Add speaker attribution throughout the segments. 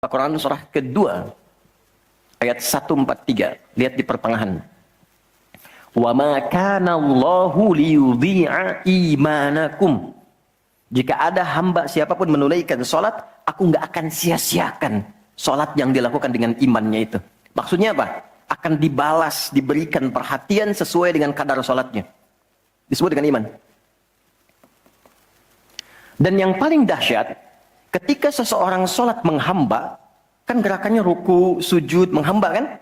Speaker 1: Al-Quran surah kedua, ayat 143. Lihat di pertengahan. Wa ma kana Allahu liyudhi'a imanakum. Jika ada hamba siapapun menunaikan salat, aku nggak akan sia-siakan salat yang dilakukan dengan imannya itu. Maksudnya apa? Akan dibalas, diberikan perhatian sesuai dengan kadar salatnya. Disebut dengan iman. Dan yang paling dahsyat, ketika seseorang salat menghamba, kan gerakannya ruku, sujud, menghamba kan?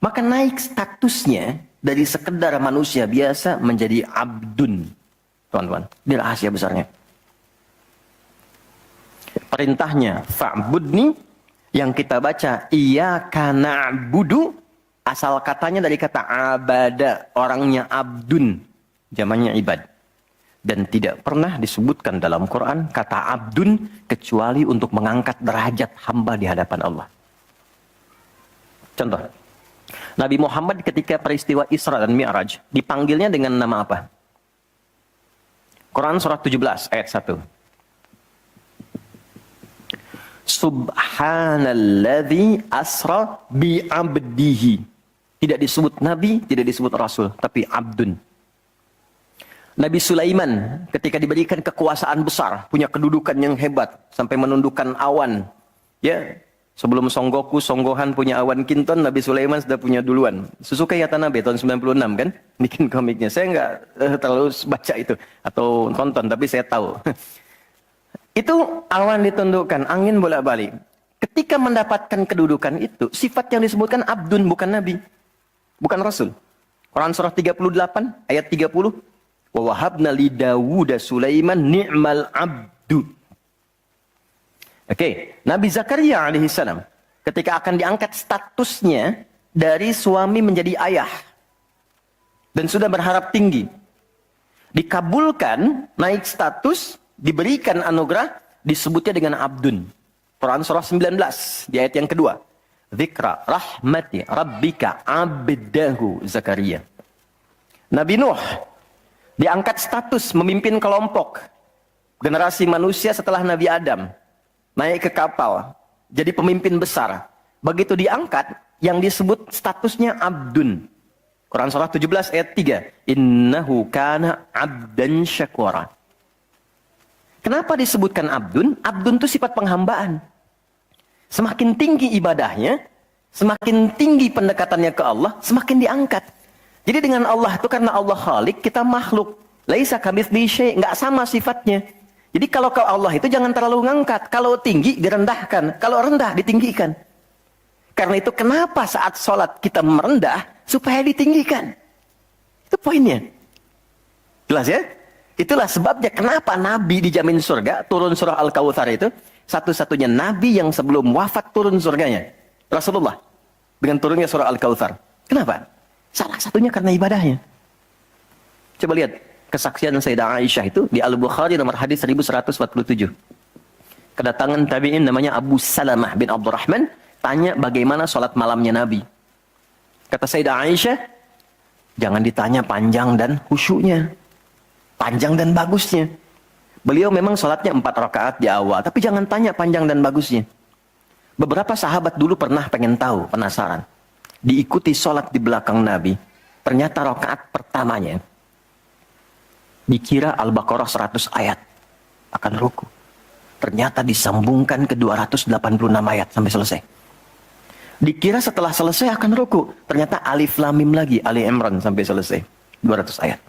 Speaker 1: Maka naik statusnya dari sekedar manusia biasa menjadi abdun. Teman-teman, ini rahasia besarnya. Perintahnya fa'budni, yang kita baca iyyaka na'budu, asal katanya dari kata abada, orangnya abdun, zamannya ibad. Dan tidak pernah disebutkan dalam Quran kata abdun kecuali untuk mengangkat derajat hamba di hadapan Allah. Contoh, Nabi Muhammad ketika peristiwa Isra dan Mi'raj dipanggilnya dengan nama apa? Quran surah 17 ayat 1. Subhanalladzi asra bi'abdihi. Tidak disebut nabi, tidak disebut rasul, tapi abdun. Nabi Sulaiman ketika diberikan kekuasaan besar, punya kedudukan yang hebat sampai menundukkan awan. Ya, sebelum Songgohan punya awan Kinton, Nabi Sulaiman sudah punya duluan. Suzuka Yatanabe tahun 96 kan, bikin komiknya. Saya nggak terlalu baca itu atau tonton, tapi saya tahu. Itu awan ditundukkan, angin bolak-balik. Ketika mendapatkan kedudukan itu, sifat yang disebutkan abdun, bukan nabi, bukan rasul. Quran surah 38 ayat 30. Wa wahabna li Dawud Sulaiman ni'mal abdu. Oke, Nabi Zakaria alaihissalam ketika akan diangkat statusnya dari suami menjadi ayah dan sudah berharap tinggi, dikabulkan, naik status, diberikan anugerah, disebutnya dengan abdun. Quran surah 19 di ayat yang kedua. Dzikra rahmati rabbika abdahu Zakaria. Nabi Nuh diangkat status memimpin kelompok generasi manusia setelah Nabi Adam, naik ke kapal, jadi pemimpin besar. Begitu diangkat, yang disebut statusnya abdun. Quran surah 17 ayat 3. Innahu kana abdan syakura. Kenapa disebutkan abdun? Abdun itu sifat penghambaan. Semakin tinggi ibadahnya, semakin tinggi pendekatannya ke Allah, semakin diangkat. Jadi dengan Allah itu karena Allah Khalik, kita makhluk. Laisa kamitslihi syai', enggak sama sifatnya. Jadi kalau ke Allah itu jangan terlalu ngangkat. Kalau tinggi direndahkan, kalau rendah ditinggikan. Karena itu kenapa saat sholat kita merendah supaya ditinggikan. Itu poinnya. Jelas ya? Itulah sebabnya kenapa Nabi dijamin surga, turun surah Al-Kautsar itu satu-satunya Nabi yang sebelum wafat turun surganya. Rasulullah dengan turunnya surah Al-Kautsar. Kenapa? Salah satunya karena ibadahnya. Coba lihat kesaksian Sayyidah Aisyah itu di Al-Bukhari nomor hadis 1147. Kedatangan tabi'in namanya Abu Salamah bin Abdurrahman, tanya bagaimana sholat malamnya Nabi. Kata Sayyidah Aisyah, jangan ditanya panjang dan khusyuknya, panjang dan bagusnya. Beliau memang sholatnya 4 rakaat di awal, tapi jangan tanya panjang dan bagusnya. Beberapa sahabat dulu pernah pengen tahu, penasaran. Diikuti sholat di belakang Nabi. Ternyata rakaat pertamanya dikira Al-Baqarah 100 ayat akan ruku. Ternyata disambungkan ke 286 ayat sampai selesai. Dikira setelah selesai akan ruku. Ternyata Alif Lam Mim lagi, Ali Imran sampai selesai 200 ayat.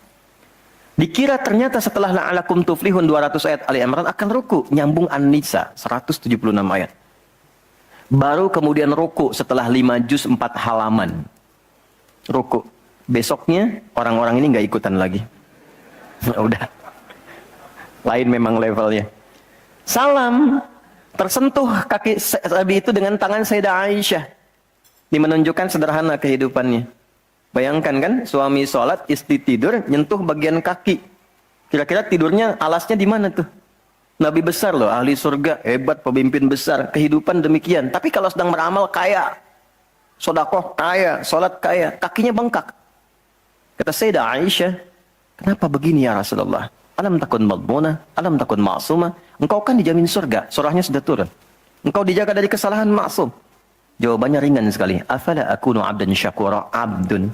Speaker 1: Dikira ternyata setelah la'alakum tuflihun 200 ayat Ali Imran akan ruku, nyambung An-Nisa 176 ayat. Baru kemudian ruku setelah 5 juz 4 halaman. Ruku. Besoknya orang-orang ini nggak ikutan lagi. Udah. Lain memang levelnya. Salam. Tersentuh kaki Nabi itu dengan tangan Sayyidah Aisyah. Ini menunjukkan sederhana kehidupannya. Bayangkan kan, suami sholat, istri tidur, nyentuh bagian kaki. Kira-kira tidurnya alasnya di mana tuh? Nabi besar loh, ahli surga, hebat, pemimpin besar, kehidupan demikian. Tapi kalau sedang beramal kaya, sodakoh kaya, sholat kaya, kakinya bengkak. Kata Sayyidah Aisyah, kenapa begini ya Rasulullah? Alam takun madmuna, alam takun ma'suma. Engkau kan dijamin surga, surahnya sudah turun. Engkau dijaga dari kesalahan, maksum. Jawabannya ringan sekali. Afala akunu abdan syakura, abdun.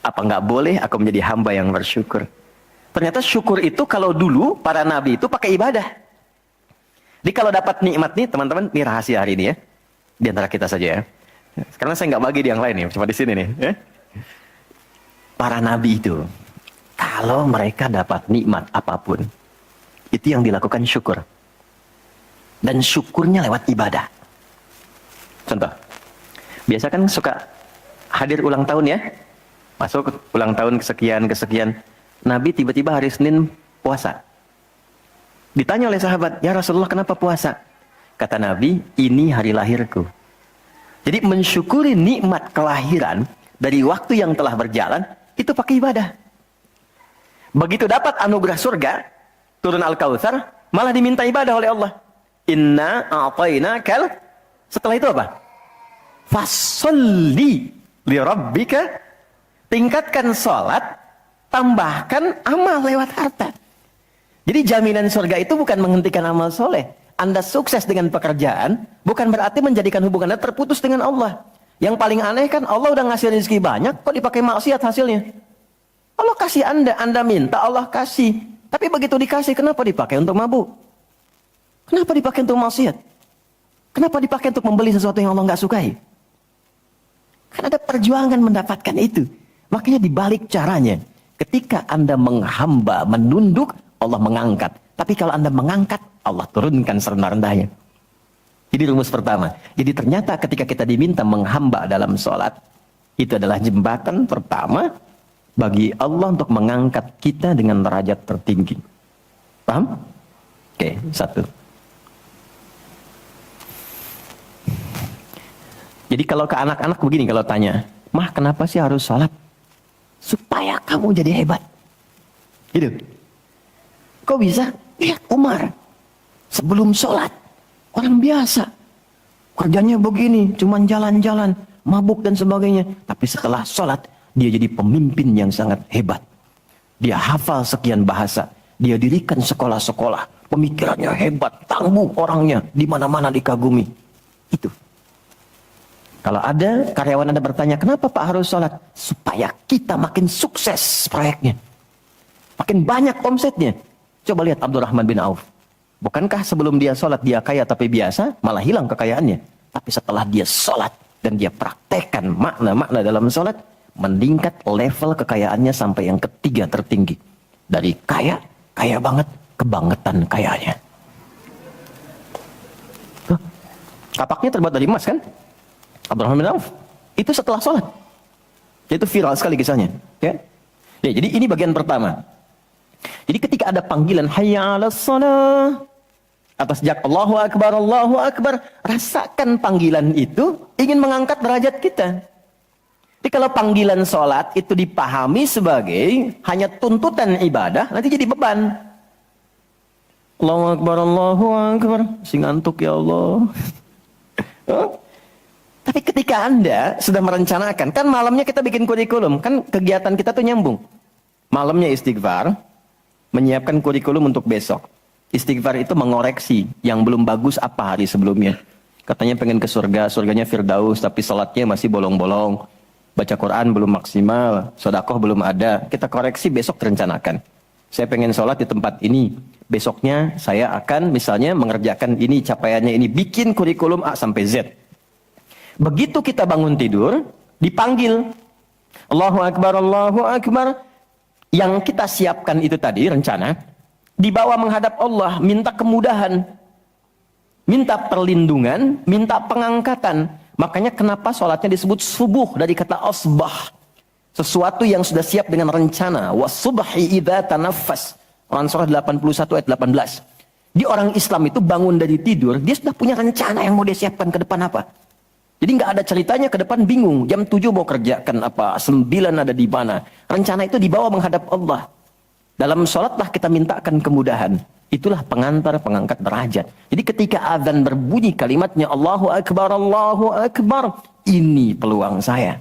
Speaker 1: Apa enggak boleh aku menjadi hamba yang bersyukur? Ternyata syukur itu kalau dulu para nabi itu pakai ibadah. Jadi kalau dapat nikmat nih, teman-teman, ini rahasia hari ini ya. Di antara kita saja ya. Karena saya nggak bagi di yang lain nih, cuma di sini nih. Ya. Para nabi itu, kalau mereka dapat nikmat apapun, itu yang dilakukan syukur. Dan syukurnya lewat ibadah. Contoh, biasa kan suka hadir ulang tahun ya. Masuk ulang tahun kesekian. Nabi tiba-tiba hari Senin puasa. Ditanya oleh sahabat, ya Rasulullah kenapa puasa? Kata Nabi, ini hari lahirku. Jadi mensyukuri nikmat kelahiran dari waktu yang telah berjalan, itu pakai ibadah. Begitu dapat anugerah surga, turun Al-Kautsar, malah diminta ibadah oleh Allah. Inna a'tainakal. Setelah itu apa? Fasolli li rabbika. Tingkatkan sholat, tambahkan amal lewat harta. Jadi jaminan surga itu bukan menghentikan amal soleh. Anda sukses dengan pekerjaan, bukan berarti menjadikan hubungan Anda terputus dengan Allah. Yang paling aneh kan, Allah udah ngasih rezeki banyak, kok dipakai maksiat hasilnya? Allah kasih Anda minta, Allah kasih. Tapi begitu dikasih, kenapa dipakai untuk mabuk? Kenapa dipakai untuk maksiat? Kenapa dipakai untuk membeli sesuatu yang Allah nggak sukai? Kan ada perjuangan mendapatkan itu. Makanya dibalik caranya, ketika Anda menghamba, menunduk, Allah mengangkat. Tapi kalau Anda mengangkat, Allah turunkan serendah-rendahnya. Jadi rumus pertama. Jadi ternyata ketika kita diminta menghamba dalam sholat, itu adalah jembatan pertama bagi Allah untuk mengangkat kita dengan derajat tertinggi. Paham? Oke, satu. Jadi kalau ke anak-anak begini kalau tanya, Mah kenapa sih harus sholat? Supaya kamu jadi hebat. Gitu. Kok bisa? Lihat Umar. Sebelum sholat, orang biasa. Kerjanya begini, cuman jalan-jalan, mabuk dan sebagainya. Tapi setelah sholat, dia jadi pemimpin yang sangat hebat. Dia hafal sekian bahasa. Dia dirikan sekolah-sekolah. Pemikirannya hebat, tangguh orangnya. Di mana-mana dikagumi. Itu. Kalau ada karyawan Anda bertanya, kenapa Pak harus sholat? Supaya kita makin sukses proyeknya. Makin banyak omsetnya. Coba lihat Abdurrahman bin Auf. Bukankah sebelum dia sholat dia kaya tapi biasa, malah hilang kekayaannya. Tapi setelah dia sholat dan dia praktekkan makna-makna dalam sholat, meningkat level kekayaannya sampai yang ketiga tertinggi. Dari kaya banget, kebangetan kayanya. Kapaknya terbuat dari emas kan? Abdurrahman bin Auf. Itu setelah sholat. Itu viral sekali kisahnya. Ya? Ya, jadi ini bagian pertama. Jadi ketika ada panggilan hayya 'alas shalah, atas sejak Allahu Akbar, rasakan panggilan itu ingin mengangkat derajat kita. Jadi kalau panggilan sholat itu dipahami sebagai hanya tuntutan ibadah, nanti jadi beban. Allahu Akbar, si ngantuk ya Allah. Tapi ketika Anda sudah merencanakan, kan malamnya kita bikin kurikulum, kan kegiatan kita tuh nyambung. Malamnya istighfar, menyiapkan kurikulum untuk besok. Istighfar itu mengoreksi yang belum bagus apa hari sebelumnya. Katanya pengen ke surga, surganya Firdaus, tapi salatnya masih bolong-bolong. Baca Quran belum maksimal, sedekah belum ada. Kita koreksi besok terencanakan. Saya pengen sholat di tempat ini. Besoknya saya akan misalnya mengerjakan ini, capaiannya ini. Bikin kurikulum A sampai Z. Begitu kita bangun tidur, dipanggil. Allahu Akbar, Allahu Akbar. Yang kita siapkan itu tadi, rencana. Dibawa menghadap Allah, minta kemudahan. Minta perlindungan, minta pengangkatan. Makanya kenapa sholatnya disebut subuh dari kata asbah. Sesuatu yang sudah siap dengan rencana. Wasubhi idza tanaffas. Quran surah 81 ayat 18. Di orang Islam itu bangun dari tidur, dia sudah punya rencana yang mau dia siapkan ke depan apa. Jadi nggak ada ceritanya ke depan bingung. Jam 7 mau kerjakan apa, 9 ada di mana. Rencana itu dibawa menghadap Allah. Dalam sholatlah kita mintakan kemudahan. Itulah pengantar, pengangkat derajat. Jadi ketika azan berbunyi kalimatnya Allahu Akbar, Allahu Akbar. Ini peluang saya.